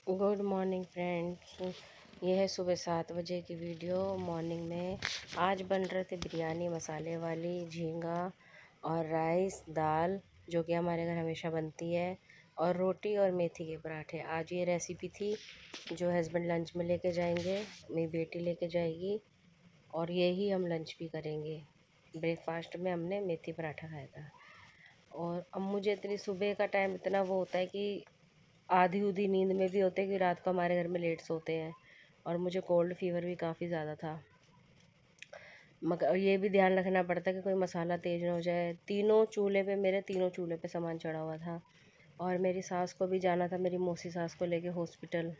Good morning friends. ये है सुबह 7 बजे की वीडियो। मॉर्निंग में आज बन रहे थे बिरयानी मसाले वाली, झींगा और राइस, दाल जो कि हमारे घर हमेशा बनती है, और रोटी और मेथी के पराठे। आज ये रेसिपी थी जो हस्बैंड लंच में लेके जाएंगे, मेरी बेटी लेके जाएगी, और यही हम लंच भी करेंगे। ब्रेकफास्ट में हमने मेथी पराठा खाया था। और अब मुझे इतनी सुबह का टाइम इतना वो होता है कि आधी उधी नींद में भी होते हैं कि रात को हमारे घर में लेट सोते हैं, और मुझे कोल्ड फीवर भी काफ़ी ज़्यादा था। मगर ये भी ध्यान रखना पड़ता है कि कोई मसाला तेज़ ना हो जाए। तीनों चूल्हे पे सामान चढ़ा हुआ था, और मेरी सास को भी जाना था, मेरी मौसी सास को लेके हॉस्पिटल।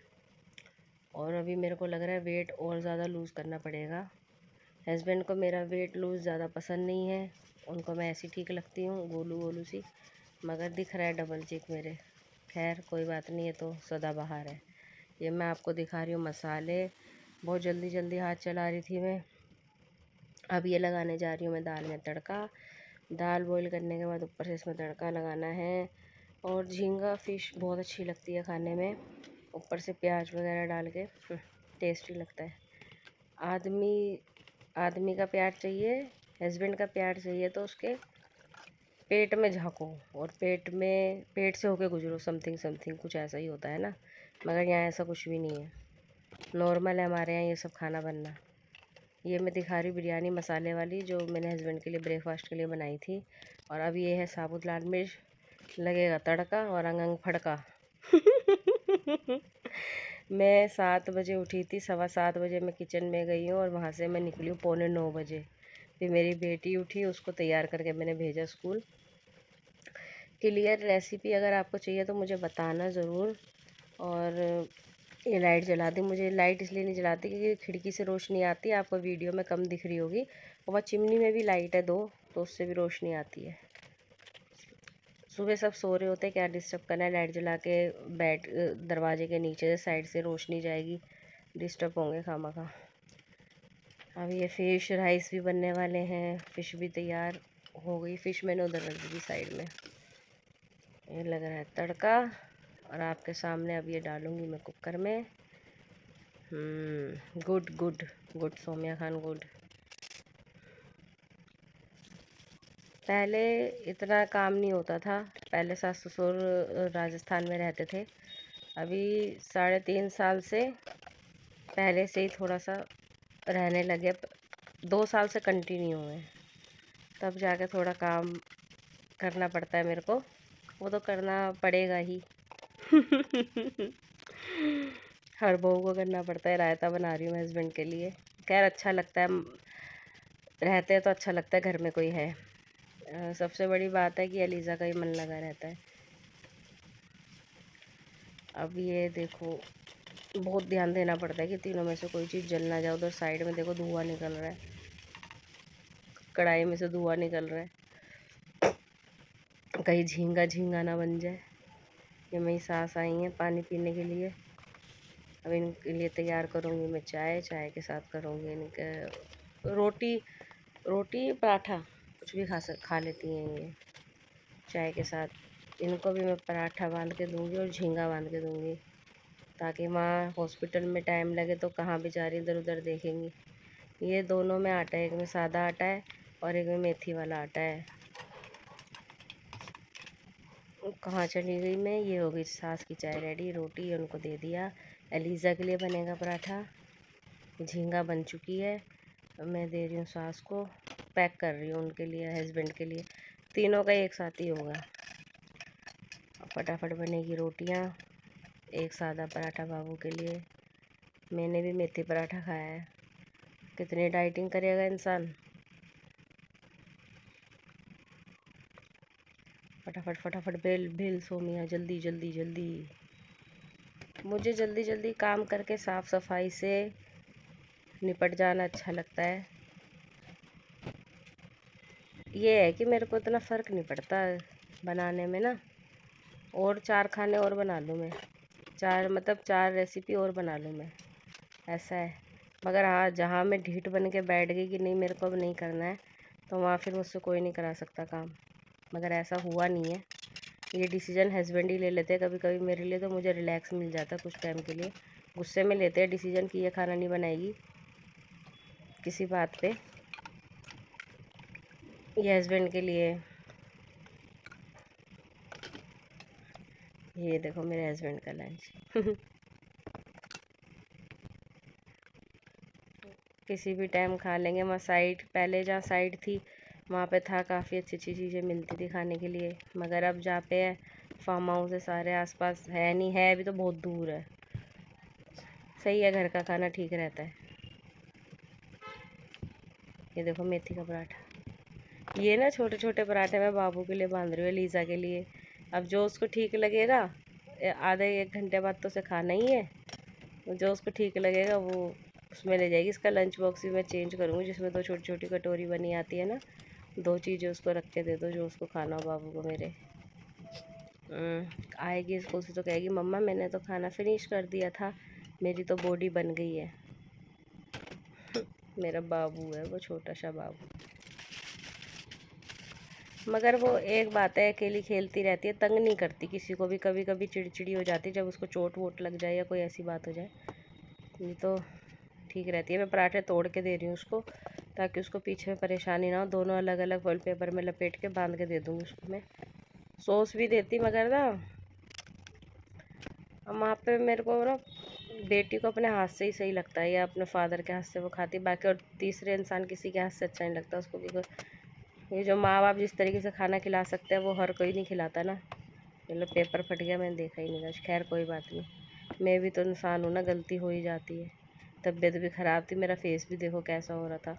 और अभी मेरे को लग रहा है वेट और ज़्यादा लूज़ करना पड़ेगा। हस्बैंड को मेरा वेट लूज़ ज़्यादा पसंद नहीं है, उनको मैं ऐसी ठीक लगती हूँ, गोलू गोलू सी, मगर दिख रहा है डबल चिक मेरे। खैर कोई बात नहीं, है तो सदाबहार है। ये मैं आपको दिखा रही हूँ मसाले। बहुत जल्दी जल्दी हाथ चला रही थी मैं। अब ये लगाने जा रही हूँ मैं दाल में तड़का। दाल बॉईल करने के बाद ऊपर से इसमें तड़का लगाना है। और झींगा फ़िश बहुत अच्छी लगती है खाने में, ऊपर से प्याज वगैरह डाल के टेस्टी लगता है। आदमी आदमी का प्यार चाहिए, हस्बैंड का प्यार चाहिए तो उसके पेट में झाँको, और पेट से होके गुजरो। समथिंग समथिंग कुछ ऐसा ही होता है ना, मगर यहाँ ऐसा कुछ भी नहीं है। नॉर्मल है हमारे यहाँ ये सब खाना बनना। ये मैं दिखा रही हूँ बिरयानी मसाले वाली, जो मैंने हस्बैंड के लिए ब्रेकफास्ट के लिए बनाई थी। और अब ये है साबुत लाल मिर्च, लगेगा तड़का और अंग अंग फड़का। मैं 7 बजे उठी थी, 7:15 बजे मैं किचन में गई हूँ, और वहाँ से मैं निकली हूँ 8:45 बजे। फिर मेरी बेटी उठी, उसको तैयार करके मैंने भेजा स्कूल। क्लियर रेसिपी अगर आपको चाहिए तो मुझे बताना ज़रूर। और ये लाइट जला दी। मुझे लाइट इसलिए नहीं जलाती क्योंकि खिड़की से रोशनी आती है, आपको वीडियो में कम दिख रही होगी। और वह चिमनी में भी लाइट है दो, तो उससे भी रोशनी आती है। सुबह सब सो रहे होते हैं, क्या डिस्टर्ब करना है। लाइट जला के दरवाजे के नीचे से साइड से रोशनी जाएगी, डिस्टर्ब होंगे खामखा। अब ये फ़िश राइस भी बनने वाले हैं। फ़िश भी तैयार हो गई, फ़िश मैंने उधर रख दी साइड में। ये लग रहा है तड़का, और आपके सामने अब ये डालूंगी मैं कुकर में। Good good good Somya Khan, good. पहले इतना काम नहीं होता था, पहले सास ससुर राजस्थान में रहते थे। अभी 3.5 साल से पहले से ही थोड़ा सा रहने लगे। 2 साल से कंटिन्यू है, तब जाके थोड़ा काम करना पड़ता है मेरे को। वो तो करना पड़ेगा ही। हर बहू को करना पड़ता है। रायता बना रही हूँ मैं हस्बैंड के लिए। खैर अच्छा लगता है, रहते हैं तो अच्छा लगता है घर में कोई है। सबसे बड़ी बात है कि अलीज़ा का ही मन लगा रहता है। अब ये देखो, बहुत ध्यान देना पड़ता है कि तीनों में से कोई चीज़ जल ना जाए। उधर साइड में देखो धुआं निकल रहा है, कढ़ाई में से धुआं निकल रहा है, कहीं झींगा झींगा ना बन जाए। ये मेरी सास आई हैं पानी पीने के लिए। अब इनके लिए तैयार करूँगी मैं चाय। चाय के साथ करूँगी इनके रोटी। रोटी पराठा कुछ भी खा लेती हैं ये चाय के साथ। इनको भी मैं पराठा बांध के दूँगी और झींगा बांध के दूँगी, ताकि माँ हॉस्पिटल में टाइम लगे तो कहाँ बेचारी इधर उधर देखेंगी। ये दोनों में आटा है, एक में सादा आटा है और एक में मेथी वाला आटा है। कहाँ चली गई मैं। ये हो गई सास की चाय रेडी। रोटी उनको दे दिया। एलिज़ा के लिए बनेगा पराठा। झींगा बन चुकी है, मैं दे रही हूँ सास को। पैक कर रही हूँ उनके लिए, हस्बैंड के लिए। तीनों का एक साथ ही होगा। फटाफट बनेगी रोटियाँ। एक सादा पराठा बाबू के लिए। मैंने भी मेथी पराठा खाया है। कितनी डाइटिंग करेगा इंसान। फटाफट फटाफट बेल बेल सोमिया, जल्दी जल्दी जल्दी। मुझे जल्दी जल्दी काम करके साफ़ सफाई से निपट जाना अच्छा लगता है। ये है कि मेरे को इतना फ़र्क नहीं पड़ता बनाने में ना। और 4 खाने और बना लूँ मैं, 4 रेसिपी और बना लूँ मैं, ऐसा है। मगर हाँ, जहाँ मैं ढीठ बन के बैठ गई कि नहीं मेरे को अब नहीं करना है, तो वहाँ फिर मुझसे कोई नहीं करा सकता काम। मगर ऐसा हुआ नहीं है, ये डिसीजन हस्बैंड ही ले लेते हैं कभी कभी मेरे लिए, तो मुझे रिलैक्स मिल जाता कुछ टाइम के लिए। गुस्से में लेते हैं डिसीजन कि ये खाना नहीं बनाएगी किसी बात पे, ये हस्बैंड के लिए। ये देखो मेरे हस्बैंड का लंच। किसी भी टाइम खा लेंगे। वहाँ साइड, पहले जहाँ साइड थी वहाँ पे था, काफ़ी अच्छी अच्छी चीज़ें मिलती थी खाने के लिए, मगर अब जहाँ पे है फार्म हाउस है सारे आसपास, है नहीं, है अभी तो बहुत दूर है। सही है, घर का खाना ठीक रहता है। ये देखो मेथी का पराठा। ये ना छोटे छोटे पराठे मैं बाबू के लिए बांध रही हूँ, लीज़ा के लिए। अब जो उसको ठीक लगेगा, आधे एक घंटे बाद तो उसे खाना ही है, जो उसको ठीक लगेगा वो उसमें ले जाएगी। इसका लंच बॉक्स भी मैं चेंज करूँगी, जिसमें दो छोटी छोटी कटोरी बनी आती है ना, दो चीज़ें उसको रख के दे दो जो उसको खाना हो बाबू को मेरे। आएगी स्कूल से तो कहेगी मम्मा मैंने तो खाना फिनिश कर दिया था, मेरी तो बॉडी बन गई है। मेरा बाबू है वो, छोटा सा बाबू। मगर वो एक बात है, अकेली खेलती रहती है, तंग नहीं करती किसी को भी। कभी कभी चिड़चिड़ी हो जाती है जब उसको चोट वोट लग जाए या कोई ऐसी बात हो जाए, नहीं तो ठीक रहती है। मैं पराठे तोड़ के दे रही हूँ उसको, ताकि उसको पीछे में परेशानी ना हो। दोनों अलग अलग फॉइल पेपर में लपेट के बांध के दे दूँगी उसको मैं। सॉस भी देती, मगर ना वहाँ पे मेरे को ना बेटी को अपने हाथ से ही सही लगता है, या अपने फादर के हाथ से वो खाती, बाकी और तीसरे इंसान किसी के हाथ से अच्छा नहीं लगता उसको। क्योंकि ये जो माँ बाप जिस तरीके से खाना खिला सकते हैं वो हर कोई नहीं खिलाता ना। मतलब पेपर फट गया, मैंने देखा ही नहीं था। खैर कोई बात नहीं, मैं भी तो इंसान हूँ ना, गलती हो ही जाती है। तबीयत भी ख़राब थी, मेरा फेस भी देखो कैसा हो रहा था।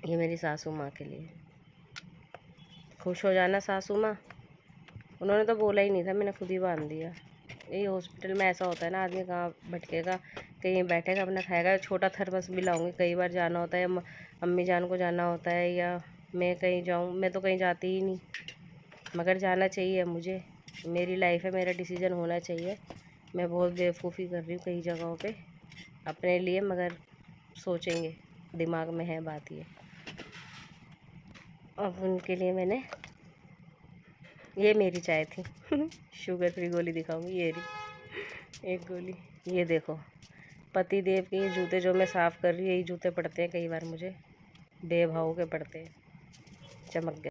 ये मेरी सासू माँ के लिए। खुश हो जाना सासू माँ, उन्होंने तो बोला ही नहीं था, मैंने खुद ही बांध दिया। यही हॉस्पिटल में ऐसा होता है ना, आदमी कहाँ भटकेगा, कहीं बैठेगा अपना खाएगा। छोटा थर्मस भी लाऊंगी, कई बार जाना होता है, या अम्मी जान को जाना होता है, या मैं कहीं जाऊँ। मैं तो कहीं जाती ही नहीं, मगर जाना चाहिए मुझे। मेरी लाइफ है, मेरा डिसीजन होना चाहिए। मैं बहुत बेवकूफ़ी कर रही हूँ कई जगहों पे अपने लिए, मगर सोचेंगे, दिमाग में है बात ये। अब उनके लिए मैंने, ये मेरी चाय थी। शुगर फ्री गोली दिखाऊंगी, ये रही एक गोली। ये देखो पति देव के ये जूते जो मैं साफ़ कर रही हूँ, यही जूते पड़ते हैं कई बार मुझे, बेभाव के पड़ते हैं, चमक गए।